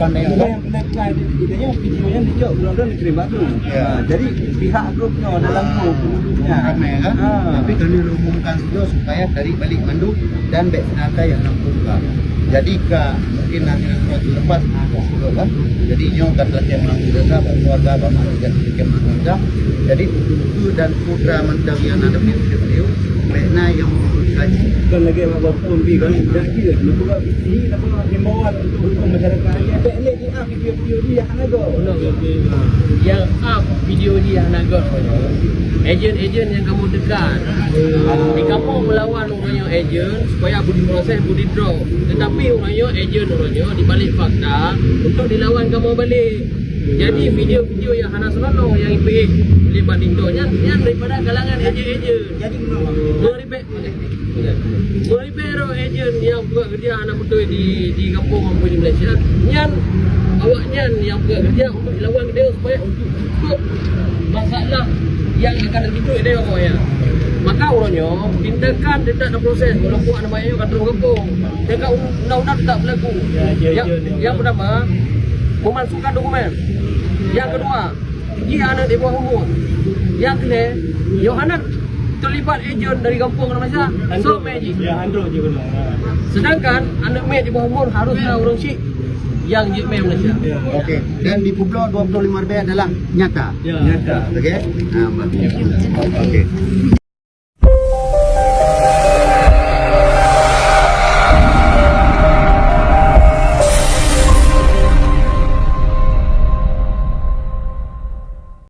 pandai Juga yang pendekar idenya videonya dijuk belum dikirim batu. Jadi pihak grupnya dalam grup penduduknya ramai kan, tapi kami umumkan juga supaya dari balik mandu dan bek senjata yang nampak. Jadi mungkin nanti waktu lepas juga kan. Jadi nyo kan lagi mampu desa keluarga bapak juga yang mampu. Jadi itu dan putra mentang yang ada di video mereka yang kaji kan lagi apa pun kan dah kira nak buat ini nak buat himbauan untuk masyarakat ni ada ni video dia hanago yang up video dia naga ejen-ejen yang kamu dekat di kamu melawan orangnya ejen supaya budi proses budi draw tetapi orangnya ejen orangnya dibalik fakta untuk dilawan kamu balik. Jadi video-video yang Hana Solono yang IPA boleh bandingnya yang daripada kalangan ejen-ejen. Jadi meripero ejen yang buat kerja anak betul di kampung mampu di Malaysia. Nyan awaknya yang buat kerja untuk dilawan dia supaya untuk masalah yang akan terjadi dia awaknya. Maka orangnya tindakan tidak ada proses walaupun anak bayarnya kat kampung. Dekat undang-undang tak berlaku. Yang pertama memasukkan dokumen. Yang kedua, dia anak di bawah umur. Yang ketiga, yang anak terlibat ejen dari kampung Malaysia, so magic. ya handro je benar. Sedangkan anak mek di bawah umur haruslah orang Syik yang je mek Malaysia. Okey, dan di Pulau 25 RB adalah nyata. Nyata. Okey. Okey.